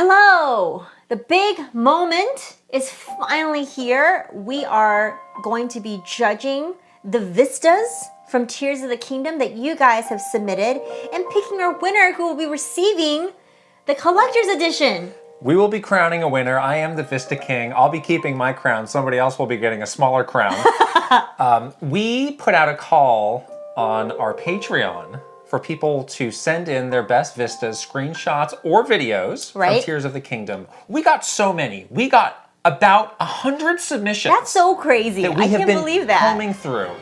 Hello! The big moment is finally here. We are going to be judging the vistas from Tears of the Kingdom that you guys have submitted and picking our winner who will be receiving the collector's edition. We will be crowning a winner. I am the Vista King. I'll be keeping my crown. Somebody else will be getting a smaller crown. We put out a call on our Patreon for people to send in their best vistas, screenshots, or videos from Tears of the Kingdom. We got so many. We got about 100 submissions. That's so crazy. I can't believe that. Combing through.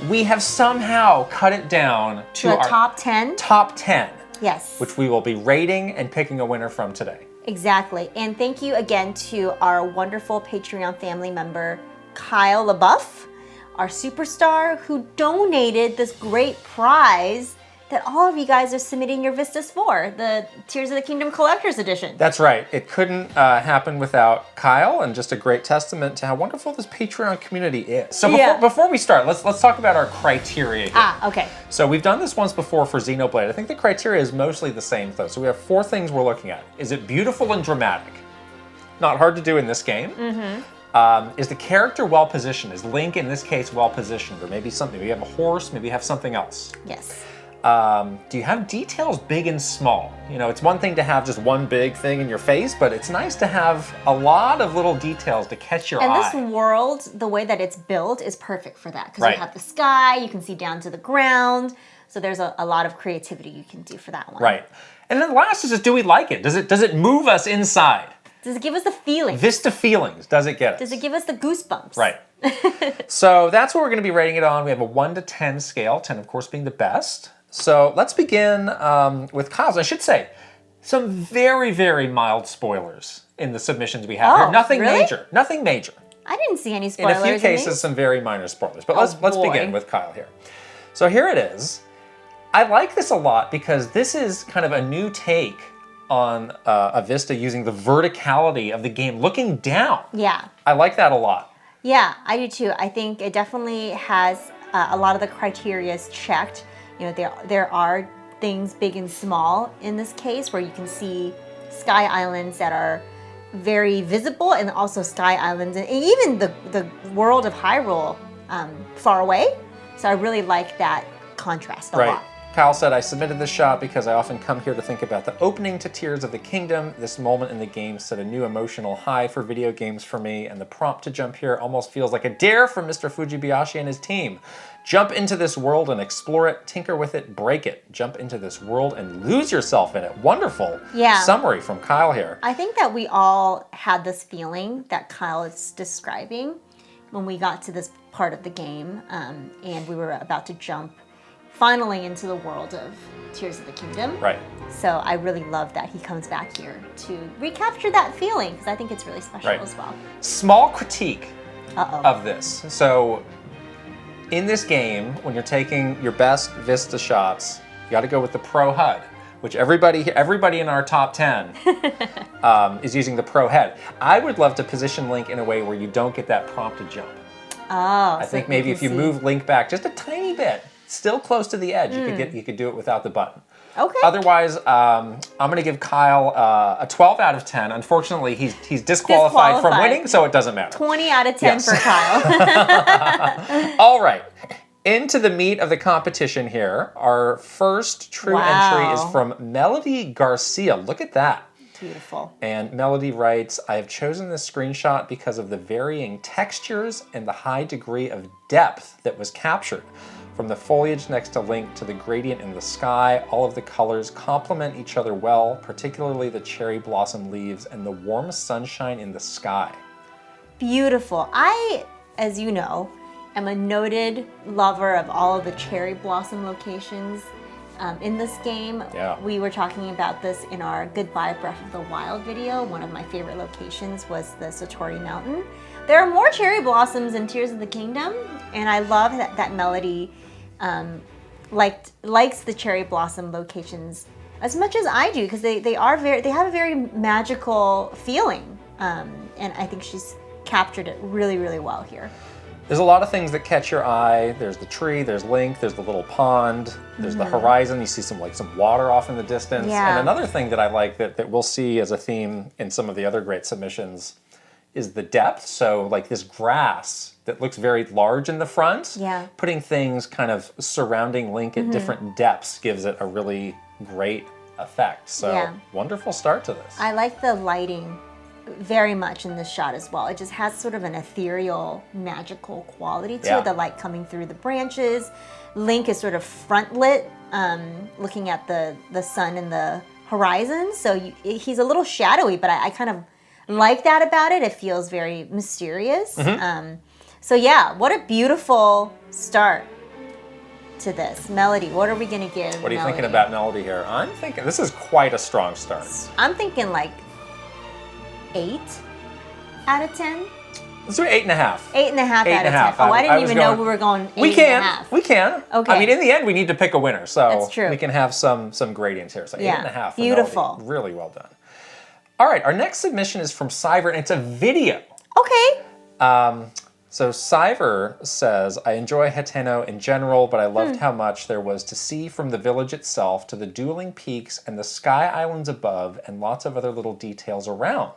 We have somehow cut it down to our top 10? Top 10. Yes. Which we will be rating and picking a winner from today. Exactly. And thank you again to our wonderful Patreon family member, Kyle LaBeouf, our superstar, who donated this great prize that all of you guys are submitting your vistas for, the Tears of the Kingdom Collector's Edition. That's right. It couldn't happen without Kyle, and just a great testament to how wonderful this Patreon community is. So before we start, let's talk about our criteria here. Okay. So we've done this once before for Xenoblade. I think the criteria is mostly the same, though. So we have 4 things we're looking at. Is it beautiful and dramatic? Not hard to do in this game. Is the character well positioned? Is Link, in this case, well positioned? Or maybe something, maybe you have a horse, maybe you have something else. Yes. Do you have details big and small? You know, it's one thing to have just one big thing in your face, but it's nice to have a lot of little details to catch your eye. And this world, the way that it's built, is perfect for that. Because you have the sky, you can see down to the ground. So there's a lot of creativity you can do for that one. Right. And then the last is just, do we like it? Does it move us inside? Does it give us the feeling? Vista feelings, does it get us? Does it give us the goosebumps? Right. So that's what we're going to be rating it on. We have a 1 to 10 scale, 10 of course being the best. So let's begin with Kyle's. I should say, some very, very mild spoilers in the submissions we have here. Nothing major. Nothing major. I didn't see any spoilers. In a few cases, some very minor spoilers. But let's begin with Kyle here. So here it is. I like this a lot because this is kind of a new take on a Vista using the verticality of the game, looking down. Yeah. I like that a lot. Yeah, I do too. I think it definitely has a lot of the criteria checked. You know, there are things big and small in this case where you can see sky islands that are very visible, and also sky islands and even the world of Hyrule far away. So I really like that contrast a lot. Kyle said, I submitted this shot because I often come here to think about the opening to Tears of the Kingdom. This moment in the game set a new emotional high for video games for me, and the prompt to jump here almost feels like a dare from Mr. Fujibayashi and his team. Jump into this world and explore it, tinker with it, break it. Jump into this world and lose yourself in it. Wonderful summary from Kyle here. I think that we all had this feeling that Kyle is describing when we got to this part of the game, and we were about to jump finally into the world of Tears of the Kingdom. Right. So I really love that he comes back here to recapture that feeling, because I think it's really special as well. Small critique of this. So in this game, when you're taking your best Vista shots, you got to go with the Pro HUD, which everybody in our top 10 is using the Pro HUD. I would love to position Link in a way where you don't get that prompted jump. I think maybe if you move Link back just a tiny bit, still close to the edge, you could do it without the button. Okay. Otherwise, I'm going to give Kyle a 12 out of 10. Unfortunately, he's disqualified from winning, so it doesn't matter. 20 out of 10 for Kyle. All right. Into the meat of the competition here. Our first true entry is from Melody Garcia. Look at that. Beautiful. And Melody writes, I have chosen this screenshot because of the varying textures and the high degree of depth that was captured. From the foliage next to Link to the gradient in the sky, all of the colors complement each other well, particularly the cherry blossom leaves and the warm sunshine in the sky. Beautiful. I, as you know, am a noted lover of all of the cherry blossom locations in this game. Yeah. We were talking about this in our Goodbye Breath of the Wild video. One of my favorite locations was the Satori Mountain. There are more cherry blossoms in Tears of the Kingdom, and I love that Melody likes the cherry blossom locations as much as I do, because they have a very magical feeling, and I think she's captured it really, really well here. There's a lot of things that catch your eye. There's the tree, there's Link, there's the little pond, there's the horizon. You see some water off in the distance. Yeah. And another thing that I like that we'll see as a theme in some of the other great submissions is the depth. So like this grass that looks very large in the front, putting things kind of surrounding Link at different depths gives it a really great effect. So wonderful start to this. I like the lighting very much in this shot as well. It just has sort of an ethereal, magical quality to it. The light coming through the branches. Link is sort of front lit, looking at the sun and the horizon. So he's a little shadowy, but I kind of like that about it. It feels very mysterious. So yeah, what a beautiful start to this. Melody, what are we going to give What are you Melody? thinking about Melody here? I'm thinking this is quite a strong start. I'm thinking like 8 out of 10. Let's do 8.5. 8.5 out of 10. half. Oh, I didn't even know we were going 8.5. We can. Okay. I mean, in the end, we need to pick a winner, so That's true. we can have some gradients here. So 8.5. For beautiful. Melody. Really well done. All right, our next submission is from Cyver, and it's a video. Okay. So Cyver says, I enjoy Hateno in general, but I loved how much there was to see from the village itself to the dueling peaks and the sky islands above and lots of other little details around.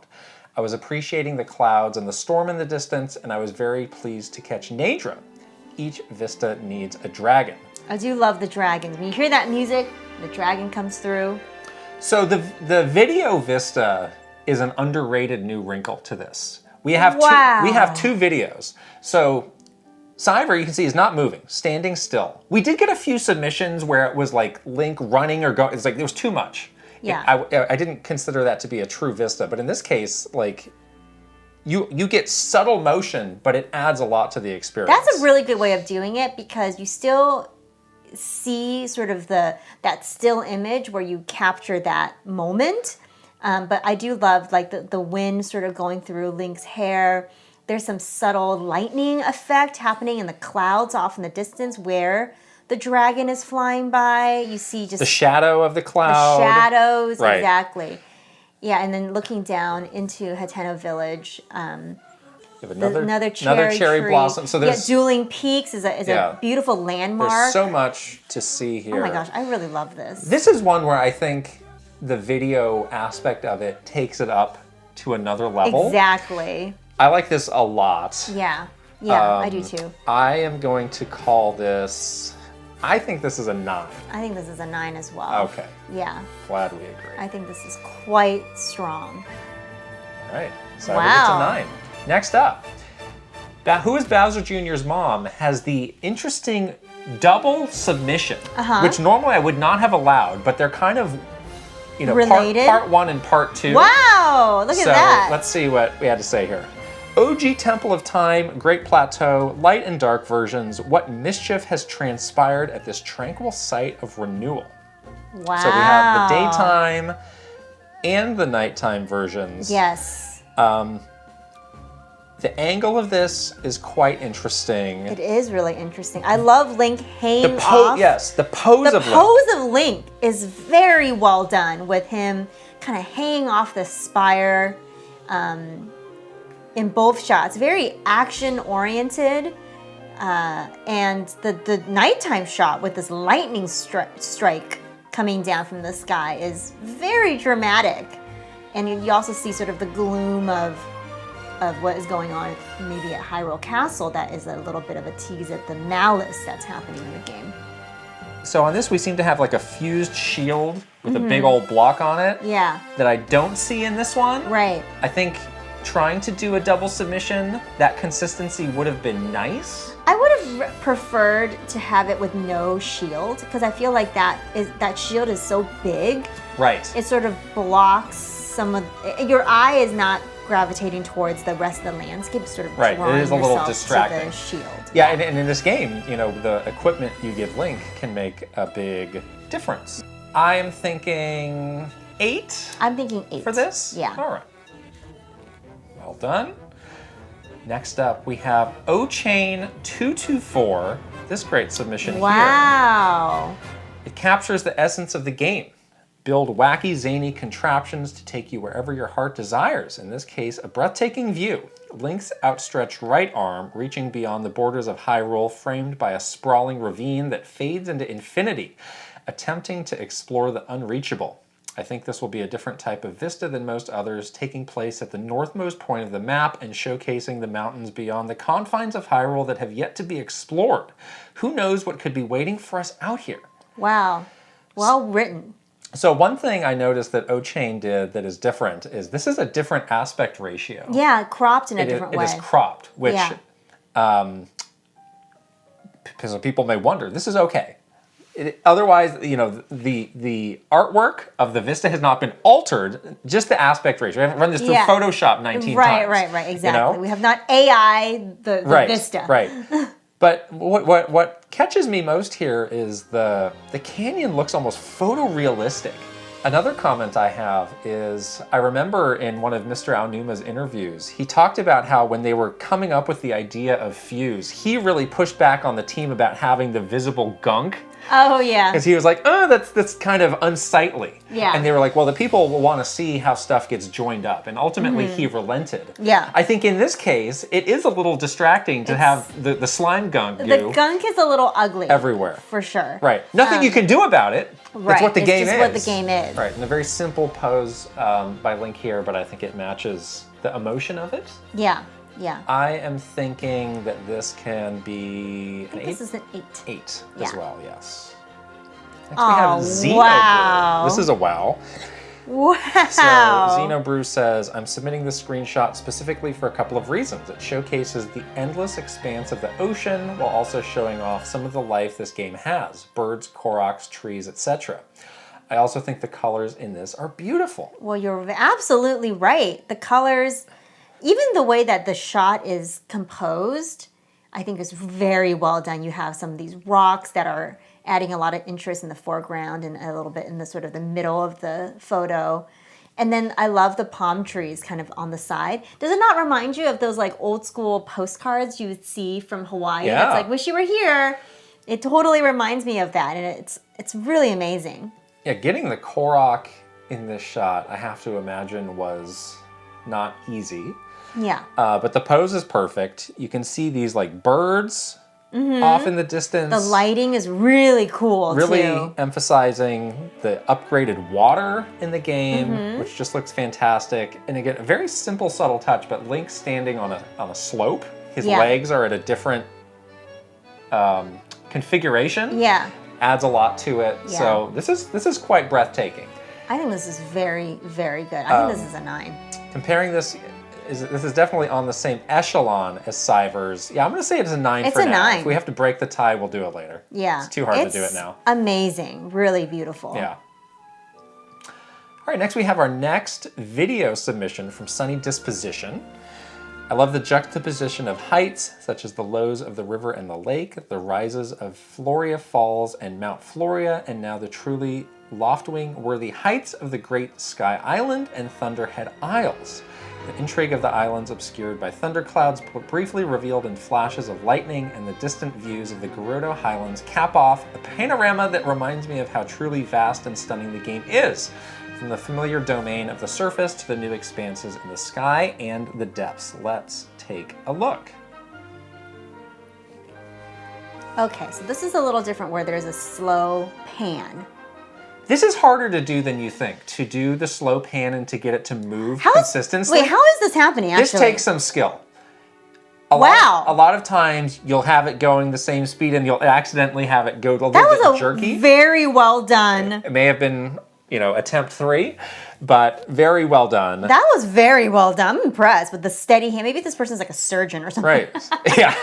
I was appreciating the clouds and the storm in the distance, and I was very pleased to catch Nadra. Each vista needs a dragon. I do love the dragons. When you hear that music, the dragon comes through. So the video vista is an underrated new wrinkle to this. We have two videos. So Cyver, you can see, is not moving, standing still. We did get a few submissions where it was like Link running or going. It's like there was too much. Yeah. I didn't consider that to be a true vista, but in this case, like you get subtle motion, but it adds a lot to the experience. That's a really good way of doing it because you still see sort of that still image where you capture that moment. But I do love like the wind sort of going through Link's hair. There's some subtle lightning effect happening in the clouds off in the distance where the dragon is flying by. You see just the shadow of the cloud. The shadows, right. Exactly. Yeah, and then looking down into Hateno Village. You have another cherry tree. blossom. So there's Dueling Peaks is a beautiful landmark. There's so much to see here. Oh my gosh, I really love this. This is one where I think the video aspect of it takes it up to another level. Exactly. I like this a lot. Yeah, I do too. I am going to call this, I think this is a 9. I think this is a 9 as well. Okay. Yeah. Glad we agree. I think this is quite strong. All right, so it's a 9. Next up, Who is Bowser Jr.'s Mom has the interesting double submission, which normally I would not have allowed, but they're kind of, related? Part 1 and part 2. Wow, look at that. So let's see what we had to say here. OG Temple of Time, Great Plateau, light and dark versions. What mischief has transpired at this tranquil site of renewal? Wow. So we have the daytime and the nighttime versions. Yes. The angle of this is quite interesting. It is really interesting. I love Link hanging off. Yes, the pose of Link. The pose of Link is very well done with him kind of hanging off the spire in both shots. Very action-oriented. And the nighttime shot with this lightning strike coming down from the sky is very dramatic. And you also see sort of the gloom of what is going on maybe at Hyrule Castle. That is a little bit of a tease at the malice that's happening in the game. So on this, we seem to have like a fused shield with a big old block on it. Yeah. That I don't see in this one. Right. I think trying to do a double submission, that consistency would have been nice. I would have preferred to have it with no shield because I feel like that shield is so big. Right. It sort of blocks some of your eye is not gravitating towards the rest of the landscape, sort of right. drawing It is a little yourself distracting. to the shield. Yeah, and in this game, the equipment you give Link can make a big difference. I am thinking 8. I'm thinking 8 for this. Yeah. All right. Well done. Next up, we have OChain 224. This great submission here. Wow. It captures the essence of the game. Build wacky, zany contraptions to take you wherever your heart desires. In this case, a breathtaking view. Link's outstretched right arm reaching beyond the borders of Hyrule, framed by a sprawling ravine that fades into infinity, attempting to explore the unreachable. I think this will be a different type of vista than most others, taking place at the northmost point of the map and showcasing the mountains beyond the confines of Hyrule that have yet to be explored. Who knows what could be waiting for us out here? Wow. Well written. So one thing I noticed that OChain did that is different is this is a different aspect ratio. Yeah, cropped in a different way. It is cropped, which because people may wonder, this is okay. Otherwise, you know, the artwork of the Vista has not been altered, just the aspect ratio. We haven't run this through Photoshop 19 times. Right, exactly. You know? We have not AI the Vista. Right. But what catches me most here is the canyon looks almost photorealistic. Another comment I have is, I remember in one of Mr. Aonuma's interviews, he talked about how when they were coming up with the idea of Fuse, he really pushed back on the team about having the visible gunk. Oh, yeah. Because he was like, oh, that's kind of unsightly. Yeah. And they were like, well, the people will want to see how stuff gets joined up. And ultimately, he relented. Yeah. I think in this case, it is a little distracting to have the slime gunk goo. The gunk is a little ugly. Everywhere. For sure. Right. Nothing you can do about it. Right. It's what the game is. It's just what the game is. Right. And a very simple pose by Link here, but I think it matches the emotion of it. Yeah. Yeah. I am thinking that this can be an 8. This is an 8. 8 as well, yes. Next we have XenaBruce. wow. This is a wow. Wow. So XenaBruce says, I'm submitting this screenshot specifically for a couple of reasons. It showcases the endless expanse of the ocean while also showing off some of the life this game has. Birds, Koroks, trees, etc. I also think the colors in this are beautiful. Well, you're absolutely right. The colors, even the way that the shot is composed, I think is very well done. You have some of these rocks that are adding a lot of interest in the foreground and a little bit in the sort of the middle of the photo. And then I love the palm trees kind of on the side. Does it not remind you of those like old school postcards you would see from Hawaii? Yeah. It's like, wish you were here. It totally reminds me of that. And it's really amazing. Yeah, getting the Korok in this shot, I have to imagine, was not easy. Yeah. But the pose is perfect. You can see these like birds off in the distance. The lighting is really cool, really too. emphasizing the upgraded water in the game, which just looks fantastic. And again, a very simple, subtle touch, but Link standing on a slope. His legs are at a different configuration. Yeah. Adds a lot to it. Yeah. So this is quite breathtaking. I think this is very, very good. I think this is a 9. Comparing this is definitely on the same echelon as Cyber's. Yeah, I'm going to say it's a 9 It's for a now. 9. If we have to break the tie, we'll do it later. Yeah. It's too hard to do it now. Amazing. Really beautiful. Yeah. All right, next we have our next video submission from SunnyDisposition. I love the juxtaposition of heights, such as the lows of the river and the lake, the rises of Floria Falls and Mount Floria, and now the truly Loftwing-worthy heights of the Great Sky Island and Thunderhead Isles. The intrigue of the islands obscured by thunderclouds briefly revealed in flashes of lightning, and the distant views of the Gerudo Highlands cap off a panorama that reminds me of how truly vast and stunning the game is. From the familiar domain of the surface to the new expanses in the sky and the depths. Let's take a look. Okay, so this is a little different where there's a slow pan. This is harder to do than you think, to do the slow pan and to get it to move consistently. Wait, how is this happening, actually? This takes some skill. A lot of times you'll have it going the same speed and you'll accidentally have it go a little bit jerky. Very well done. It may have been, attempt 3, but very well done. That was very well done. I'm impressed with the steady hand. Maybe this person's like a surgeon or something. Right. Yeah.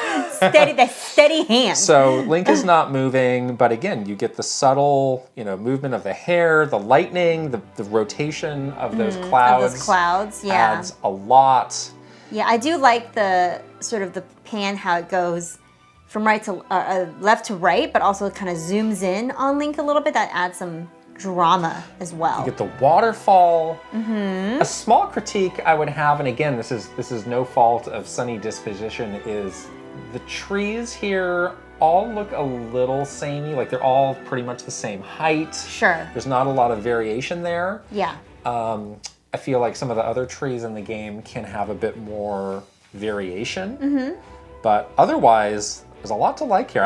steady hand. So Link is not moving, but again, you get the subtle, movement of the hair, the lightning, the rotation of those clouds. Of those clouds, yeah. Adds a lot. Yeah, I do like the sort of the pan, how it goes from right to left to right, but also kind of zooms in on Link a little bit. That adds some drama as well. You get the waterfall. A small critique I would have, and again, this is no fault of SunnyDisposition, is the trees here all look a little samey. Like they're all pretty much the same height. Sure. There's not a lot of variation there. Yeah. I feel like some of the other trees in the game can have a bit more variation. Mm-hmm. But otherwise, there's a lot to like here.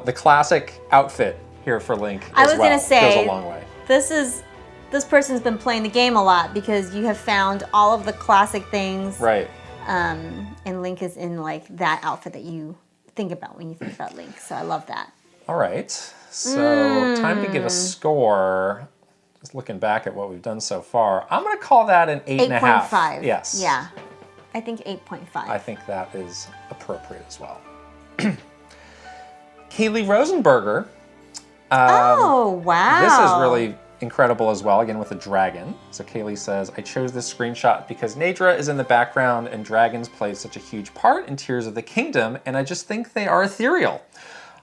The classic outfit here for Link gonna say, goes a long way. This person's been playing the game a lot because you have found all of the classic things. Right. And Link is in like that outfit that you think about when you think about Link. So I love that. All right. So time to give a score. Just looking back at what we've done so far, I'm going to call that an 8.5. 8.5. Yes. Yeah. I think 8.5. I think that is appropriate as well. Kaylee Rosenberger. Oh, wow. This is really incredible as well, again with a dragon. So Kaylee says, I chose this screenshot because Nadra is in the background and dragons play such a huge part in Tears of the Kingdom, and I just think they are ethereal.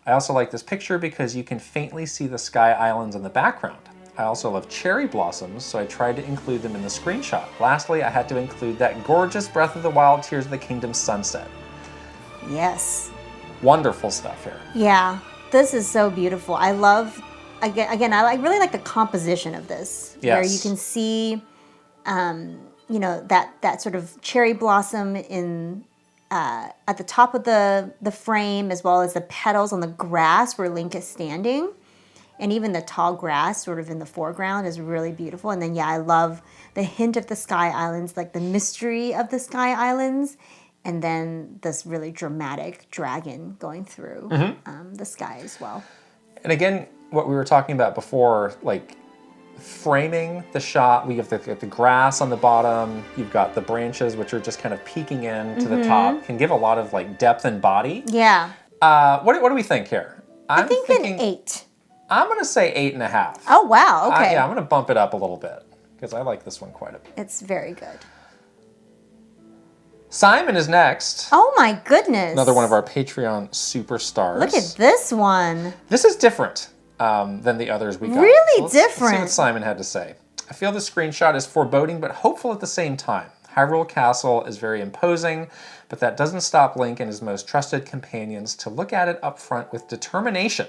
I also like this picture because you can faintly see the sky islands in the background. I also love cherry blossoms, so I tried to include them in the screenshot. Lastly, I had to include that gorgeous Breath of the Wild Tears of the Kingdom sunset. Yes. Wonderful stuff here. Yeah, this is so beautiful. I love, again, I really like the composition of this. Yes. Where you can see, you know, that sort of cherry blossom in at the top of the frame, as well as the petals on the grass where Link is standing. And even the tall grass sort of in the foreground is really beautiful. And then, yeah, I love the hint of the Sky Islands, like the mystery of the Sky Islands. And then this really dramatic dragon going through the sky as well. And again, what we were talking about before, like framing the shot, we have the grass on the bottom, you've got the branches, which are just kind of peeking in to the top, can give a lot of like depth and body. Yeah. What do we think here? I think an 8. I'm going to say 8.5. Oh, wow. Okay. Yeah, I'm going to bump it up a little bit because I like this one quite a bit. It's very good. Simon is next. Oh, my goodness. Another one of our Patreon superstars. Look at this one. This is different than the others we got. Really different. Let's see what Simon had to say. I feel the screenshot is foreboding but hopeful at the same time. Hyrule Castle is very imposing, but that doesn't stop Link and his most trusted companions to look at it up front with determination.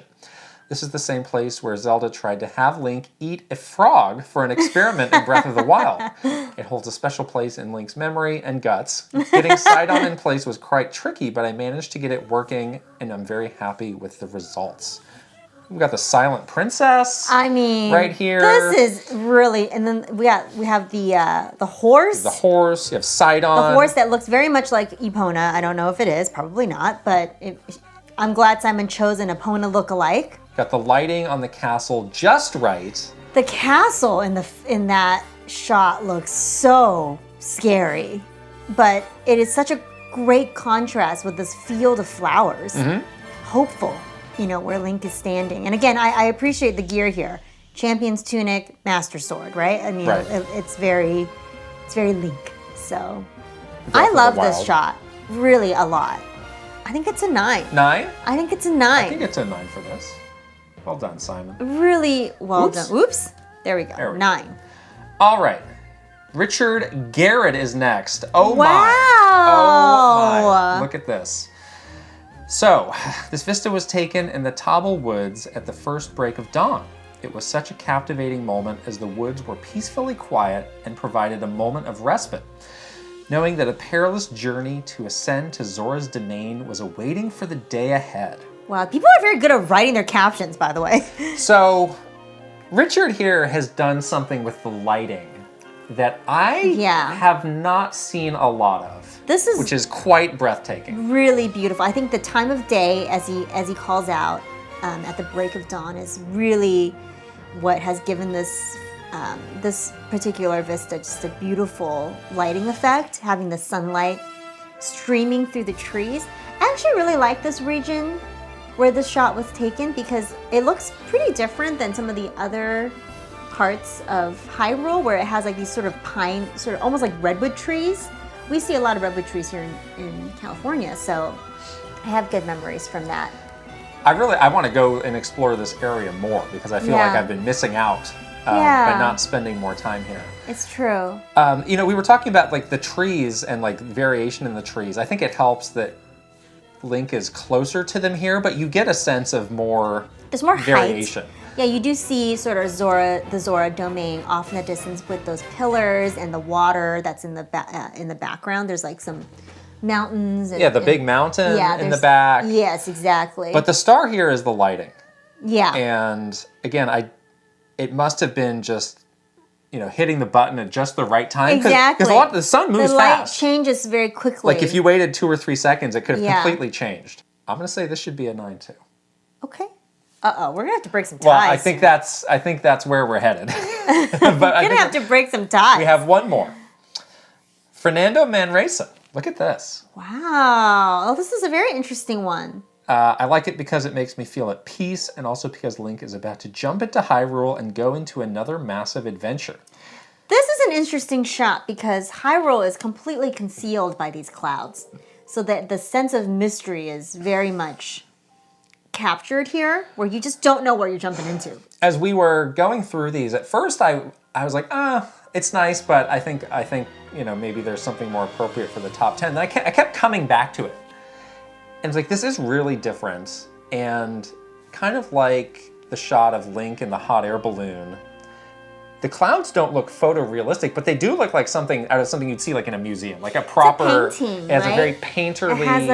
This is the same place where Zelda tried to have Link eat a frog for an experiment in Breath of the Wild. It holds a special place in Link's memory and guts. Getting Sidon in place was quite tricky, but I managed to get it working, and I'm very happy with the results. We've got the Silent Princess. I mean, right here. This is really, and then we have the horse. The horse. You have Sidon. The horse that looks very much like Epona. I don't know if it is, probably not, but I'm glad Simon chose an Epona look-alike. Got the lighting on the castle just right. The castle in that shot looks so scary, but it is such a great contrast with this field of flowers. Hopeful, you know, where Link is standing. And again, I appreciate the gear here. Champion's tunic, Master Sword, right? I mean, it's very Link. So I love this shot really a lot. I think it's a 9. 9? I think it's a 9. I think it's a 9 for this. Well done, Simon. Really well done. Oops. There we go. 9. All right. Richard Garrett is next. Oh, wow. my. Oh, my. Look at this. So, this vista was taken in the Tobble Woods at the first break of dawn. It was such a captivating moment as the woods were peacefully quiet and provided a moment of respite, knowing that a perilous journey to ascend to Zora's domain was awaiting for the day ahead. Wow, people are very good at writing their captions, by the way. So, Richard here has done something with the lighting that I have not seen a lot of. Which is quite breathtaking. Really beautiful. I think the time of day, as he calls out at the break of dawn, is really what has given this this particular vista just a beautiful lighting effect, having the sunlight streaming through the trees. I actually really like this region where this shot was taken because it looks pretty different than some of the other parts of Hyrule where it has like these sort of pine, sort of almost like redwood trees. We see a lot of redwood trees here in California, so I have good memories from that. I want to go and explore this area more because I feel like I've been missing out by not spending more time here. It's true. You know, we were talking about like the trees and like variation in the trees. I think it helps that Link is closer to them here, but you get a sense of more There's more variation. height. Yeah, you do see sort of the Zora domain off in the distance with those pillars and the water that's in the background. There's like some mountains. And, the big mountain in the back. Yes, exactly. But the star here is the lighting. Yeah. And again, it must have been just, hitting the button at just the right time. Exactly. Because the sun moves fast. The light changes very quickly. Like if you waited 2 or 3 seconds, it could have completely changed. I'm going to say this should be a 9 too. Okay. Uh-oh, we're going to have to break some ties. Well, I think that's where we're headed. But we're going to have to break some ties. We have one more. Fernando Manresa. Look at this. Wow. Oh, this is a very interesting one. I like it because it makes me feel at peace, and also because Link is about to jump into Hyrule and go into another massive adventure. This is an interesting shot because Hyrule is completely concealed by these clouds, so that the sense of mystery is very much captured here, where you just don't know what you're jumping into. As we were going through these, at first I was like, it's nice, but I think maybe there's something more appropriate for the top 10. And I kept coming back to it. And it's like, this is really different. And kind of like the shot of Link in the hot air balloon, the clouds don't look photorealistic, but they do look like something out of something you'd see like in a museum, like a proper, it's a painting, it has right? a very painterly it has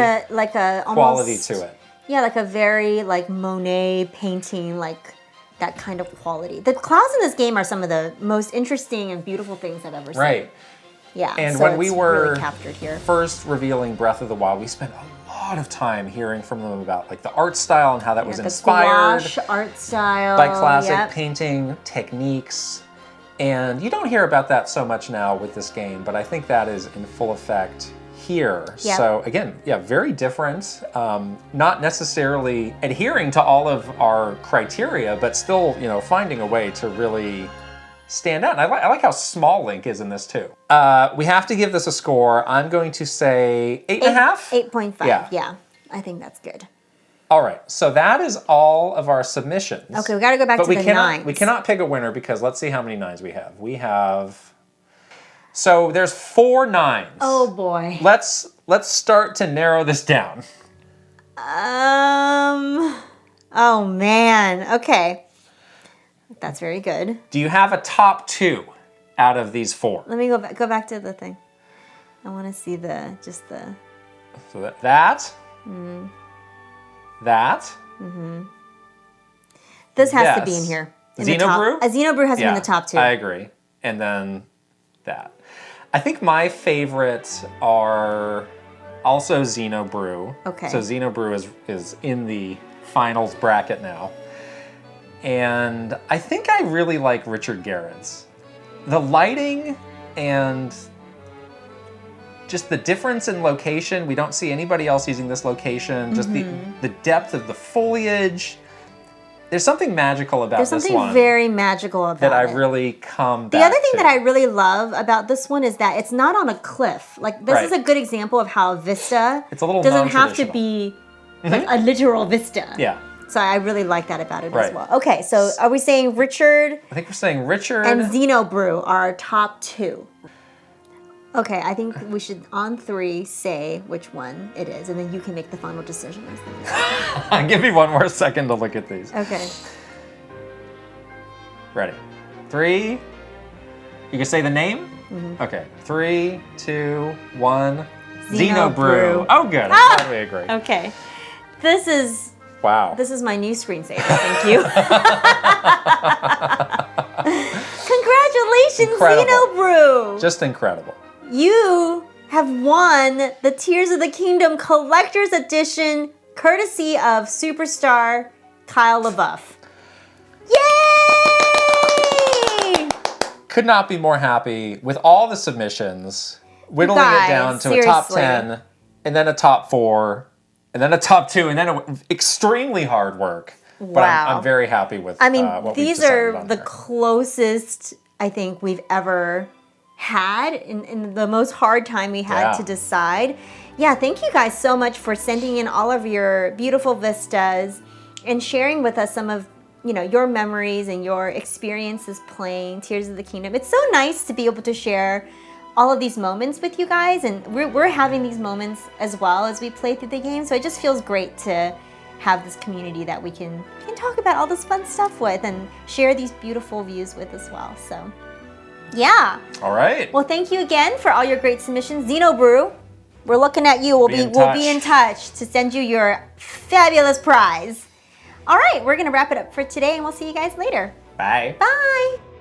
a quality to it. Yeah, like a very like Monet painting, like that kind of quality. The clouds in this game are some of the most interesting and beautiful things I've ever seen. Right. Yeah. And so when we were really captured here. first revealing Breath of the Wild, we spent a lot of time hearing from them about like the art style and how that was inspired the gouache art style by classic painting techniques. And you don't hear about that so much now with this game, but I think that is in full effect here. Yep. So again, very different. Not necessarily adhering to all of our criteria, but still, finding a way to really stand out. And I like how small Link is in this too. We have to give this a score. I'm going to say 8.5? 8.5, yeah. I think that's good. All right, so that is all of our submissions. Okay, we got to go back to the nines. We cannot pick a winner because let's see how many 9s we have. We have... So there's 4 9s. Oh boy. Let's start to narrow this down. Oh man. Okay. That's very good. Do you have a top 2 out of these 4? Let me go back to the thing. I want to see So that. That. This has to be in here. XenaBruce? XenaBruce has to be in the top 2. I agree. And then that. I think my favorites are also XenaBruce. Okay. So XenaBruce is in the finals bracket now. And I think I really like Richard Garrett's. The lighting and just the difference in location. We don't see anybody else using this location. Just the depth of the foliage. There's something magical about this one. There's something very magical about it. That I really come back to. The other thing that I really love about this one is that it's not on a cliff. Like, this is a good example of how Vista doesn't have to be like a literal Vista. Yeah. So I really like that about it as well. Okay, so are we saying Richard? I think we're saying Richard. And XenaBruce are our top 2. Okay, I think we should, on 3, say which one it is, and then you can make the final decision. Give me one more second to look at these. Okay. Ready. 3. You can say the name? Okay. 3, 2, 1. XenaBruce. Oh, good. I'm glad we agree. Okay. This is... Wow. This is my new screensaver. Thank you. Congratulations, XenaBruce. Just incredible. You have won the Tears of the Kingdom Collector's Edition, courtesy of Superstar Kyle LaBeouf. Yay! Could not be more happy with all the submissions, whittling it down to a top 10, and then a top 4, and then a top 2, and then extremely hard work. Wow. But I'm very happy with what we've decided on the here. Closest I think we've ever had in the most hard time we had to decide. Yeah, thank you guys so much for sending in all of your beautiful vistas and sharing with us some of your memories and your experiences playing Tears of the Kingdom. It's so nice to be able to share all of these moments with you guys, and we're having these moments as well as we play through the game. So it just feels great to have this community that we can talk about all this fun stuff with and share these beautiful views with as well. So yeah. All right. Well, thank you again for all your great submissions. XenaBruce, we're looking at you. We'll be in touch to send you your fabulous prize. All right, we're gonna wrap it up for today, and we'll see you guys later. Bye. Bye.